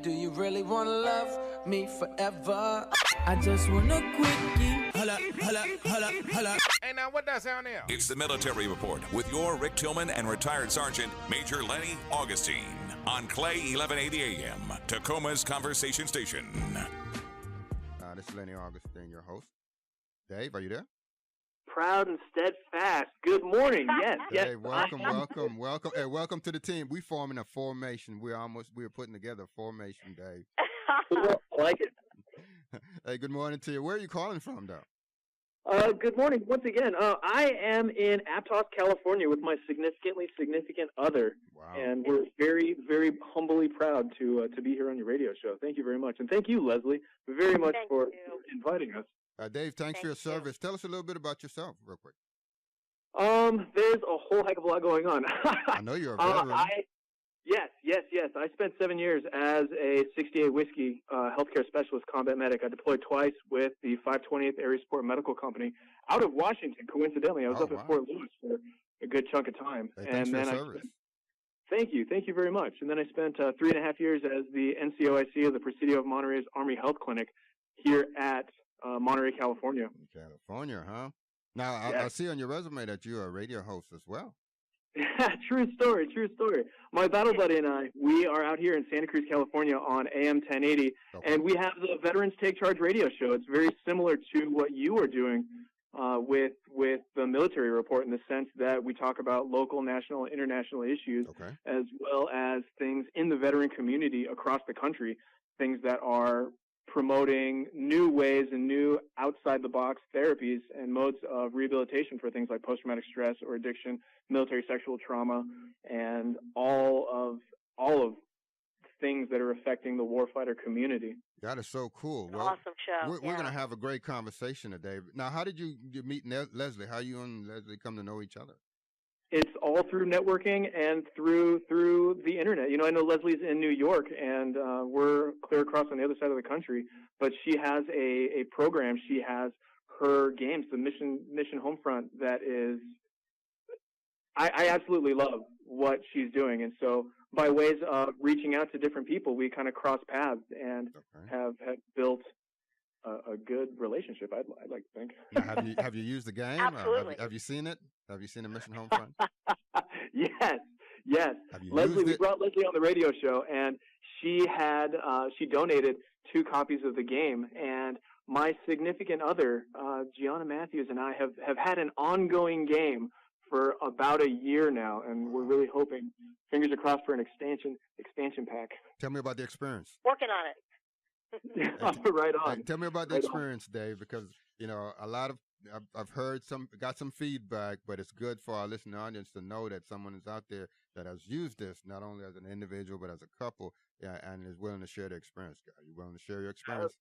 Do you really want to love me forever? I just want a quickie. Holla, holla, holla, holla. Hey, now, what that sound there? It's the Military Report with your Rick Tillman and retired Sergeant Major Lenny Augustine on KLAY 1180 AM, Tacoma's conversation station. This is Lenny Augustine, your host. Dave, are you there? Proud and steadfast. Good morning. Yes, yes. Hey, welcome. Hey, welcome to the team. We forming a formation. We're putting together a formation, Dave. I like it. Hey, good morning to you. Where are you calling from, though? Good morning once again. I am in Aptos, California, with my significant other. Wow. And we're very, very humbly proud to be here on your radio show. Thank you very much, and thank you, Leslie, very much for inviting us. Dave, thanks for your service. Tell us a little bit about yourself, real quick. There's a whole heck of a lot going on. I know you're a veteran. Yes. I spent 7 years as a 68 Whiskey healthcare specialist combat medic. I deployed twice with the 528th Area Support Medical Company out of Washington. Coincidentally, I was up at Fort Lewis for a good chunk of time. Hey, thanks for your service. Thank you very much. And then I spent 3.5 years as the NCOIC of the Presidio of Monterey's Army Health Clinic here at Monterey, California. California, huh? Now, I see on your resume that you're a radio host as well. True story. My battle buddy and I, we are out here in Santa Cruz, California on AM 1080, and we have the Veterans Take Charge radio show. It's very similar to what you are doing with the Military Report, in the sense that we talk about local, national, and international issues, as well as things in the veteran community across the country, things that are promoting new ways and new outside-the-box therapies and modes of rehabilitation for things like post-traumatic stress or addiction, military sexual trauma, and all of things that are affecting the warfighter community. That is so cool. Well, awesome show. We're going to have a great conversation today. Now, how did you meet Leslie? How you and Leslie come to know each other? It's all through networking and through the internet. You know, I know Leslie's in New York, and we're clear across on the other side of the country. But she has a program. She has her games, the Mission Homefront. That is, I absolutely love what she's doing. And so, by ways of reaching out to different people, we kind of cross paths and have built a good relationship, I'd like to think. Now, have you used the game? Absolutely. Have you seen it? Have you seen the Mission Homefront? Yes. We brought Leslie on the radio show, and she donated 2 copies of the game, and my significant other, Gianna Matthews, and I have had an ongoing game for about a year now, and we're really hoping, fingers are crossed, for an expansion pack. Tell me about the experience. Working on it. Right on. Tell me about the experience, Dave, because I've heard got some feedback, but it's good for our listening audience to know that someone is out there that has used this not only as an individual but as a couple, and is willing to share their experience. Are you willing to share your experience?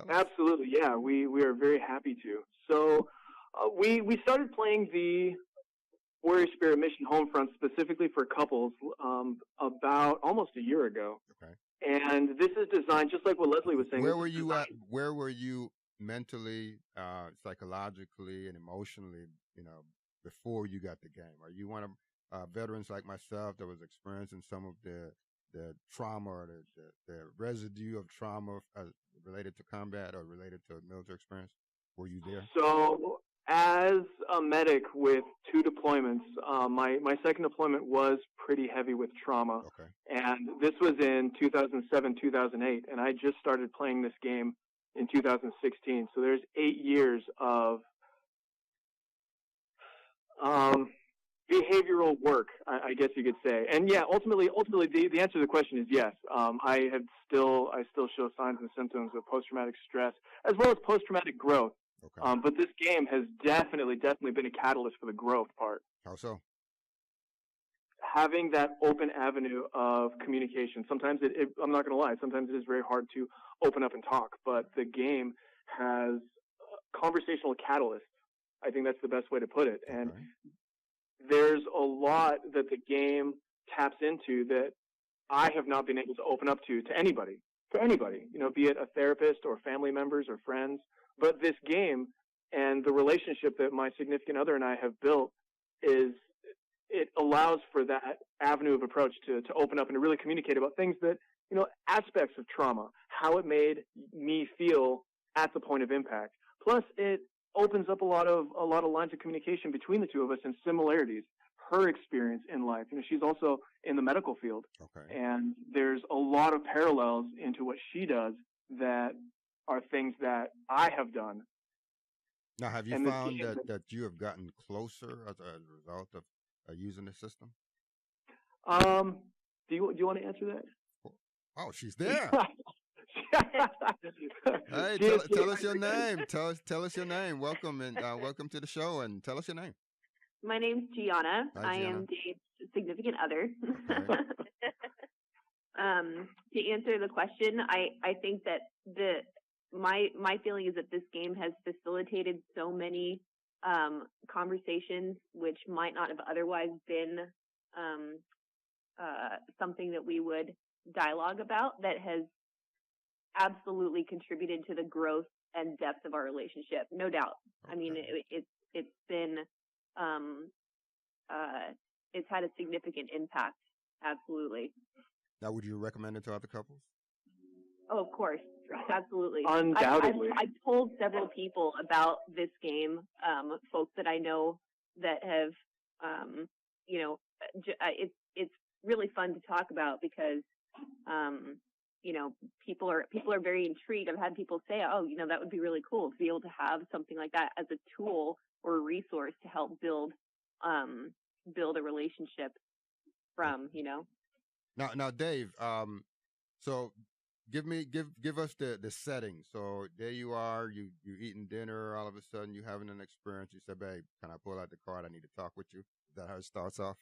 Absolutely. Yeah, we are very happy to. So we started playing the Warrior Spirit Mission Homefront specifically for couples about almost a year ago. Okay. And this is designed, just like what Leslie was saying. Where were you at? Where were you mentally, psychologically, and emotionally, before you got the game? Are you one of veterans like myself that was experiencing some of the trauma or the residue of trauma related to combat or related to military experience? Were you there? So, as a medic with 2 deployments, my second deployment was pretty heavy with trauma. Okay. And this was in 2007, 2008, and I just started playing this game in 2016. So there's 8 years of behavioral work, I guess you could say. And yeah, ultimately, the answer to the question is yes. I still show signs and symptoms of post-traumatic stress as well as post-traumatic growth. Okay. But this game has definitely been a catalyst for the growth part. How so? Having that open avenue of communication. Sometimes I'm not going to lie, sometimes it is very hard to open up and talk, but the game has conversational catalysts. I think that's the best way to put it. And there's a lot that the game taps into that I have not been able to open up to anybody, be it a therapist or family members or friends. But this game and the relationship that my significant other and I have built it allows for that avenue of approach to open up and to really communicate about things that, aspects of trauma, how it made me feel at the point of impact. Plus, it opens up a lot of lines of communication between the two of us and similarities. Her experience in life, she's also in the medical field, and there's a lot of parallels into what she does that are things that I have done. Now, have you found that you have gotten closer as a result of using the system? Do you want to answer that? Oh, she's there. Hey, tell us your name. Tell us your name. Welcome and welcome to the show, and tell us your name. My name's Gianna. Hi, I Gianna. am Dave's significant other. Okay. To answer the question, I think that my feeling is that this game has facilitated so many conversations which might not have otherwise been something that we would dialogue about, that has absolutely contributed to the growth and depth of our relationship, no doubt. Okay. I mean, it's been it's had a significant impact, absolutely. Now, would you recommend it to other couples? Oh, of course, absolutely. Undoubtedly. I've told several people about this game, folks that I know that have, it's really fun to talk about because, people are very intrigued. I've had people say, oh, that would be really cool to be able to have something like that as a tool or a resource to help build a relationship from. Now, Dave. So give us the setting. So there you are. You eating dinner. All of a sudden, you having an experience. You say, "Babe, can I pull out the card? I need to talk with you." Is that how it starts off?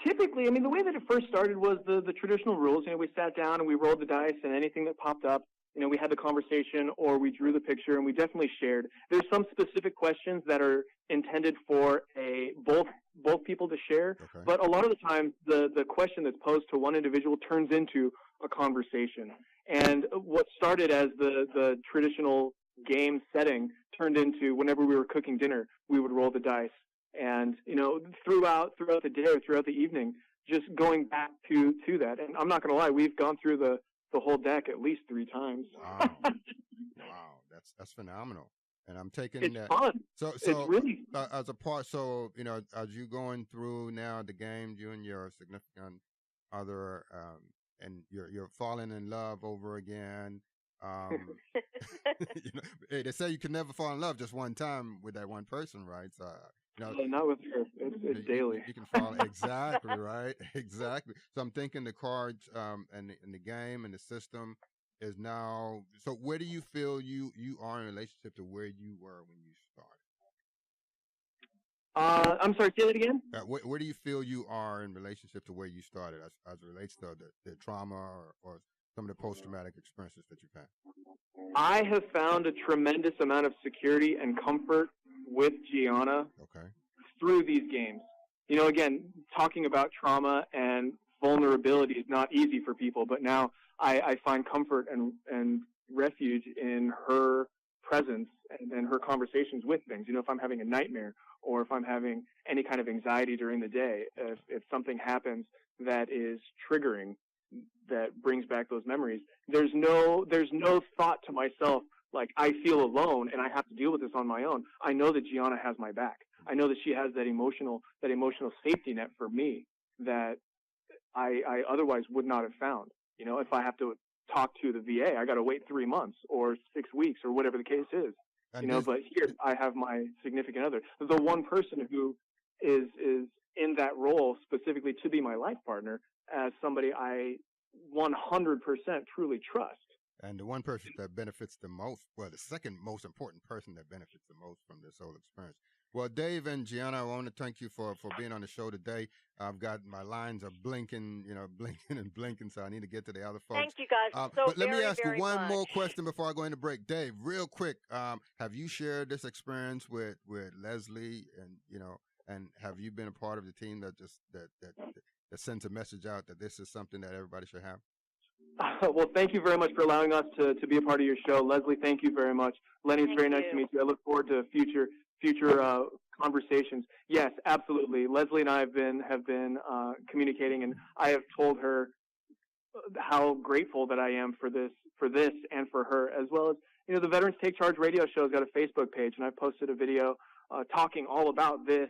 Typically, the way that it first started was the traditional rules. We sat down and we rolled the dice, and anything that popped up, we had the conversation or we drew the picture, and we definitely shared. There's some specific questions that are intended for both people to share, but a lot of the time, the question that's posed to one individual turns into a conversation. And what started as the traditional game setting turned into, whenever we were cooking dinner, we would roll the dice. And, throughout the day or throughout the evening, just going back to that. And I'm not going to lie, we've gone through the whole deck at least 3 times. Wow. Wow. That's phenomenal. And I'm taking it's that. Fun. So it's really as a part. So as you going through now the game, you and your significant other, and you're falling in love over again. Hey, they say you can never fall in love just one time with that one person, right? So not with her. It's daily. You can fall exactly right, exactly. So I'm thinking the cards, and the game and the system is now. So where do you feel you are in relationship to where you were when you started? I'm sorry. Say that again. Where do you feel you are in relationship to where you started, as it relates to the trauma or some of the post-traumatic experiences that you've had? I have found a tremendous amount of security and comfort with Gianna through these games. Again, talking about trauma and vulnerability is not easy for people, but now I find comfort and refuge in her presence and her conversations with things. If I'm having a nightmare or if I'm having any kind of anxiety during the day, if something happens that is triggering, that brings back those memories, there's no thought to myself like I feel alone and I have to deal with this on my own. I know that Gianna has my back. I know that she has that emotional safety net for me that I otherwise would not have found. If I have to talk to the VA, I got to wait 3 months or 6 weeks or whatever the case is. But here I have my significant other, the one person who is in that role specifically to be my life partner, as somebody I 100% truly trust. And the one person that benefits the most, well, the second most important person that benefits the most from this whole experience. Well, Dave and Gianna, I want to thank you for being on the show today. I've got my lines are blinking, blinking, so I need to get to the other folks. Thank you, guys. But let me ask you one more question before I go into break. Dave, real quick, have you shared this experience with Leslie, and have you been a part of the team that sends a message out that this is something that everybody should have? Well, thank you very much for allowing us to be a part of your show. Leslie, thank you very much. Lenny, it's very nice to meet you. I look forward to future conversations. Yes, absolutely. Leslie and I have been communicating, and I have told her how grateful that I am for this and for her, as well as, the Veterans Take Charge radio show has got a Facebook page, and I posted a video talking all about this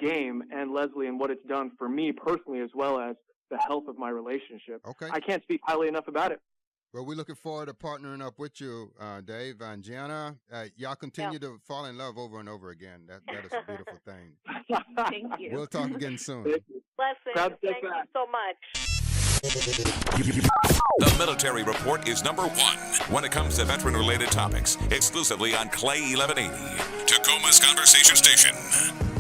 game and Leslie and what it's done for me personally, as well as the health of my relationship. Okay. I can't speak highly enough about it. Well, we're looking forward to partnering up with you, Dave and Gianna. Y'all continue to fall in love over and over again. That is a beautiful thing. Thank you. We'll talk again soon. Blessings. Thank you so much. The Military Report is number 1 when it comes to veteran-related topics, exclusively on KLAY 1180, Tacoma's conversation station.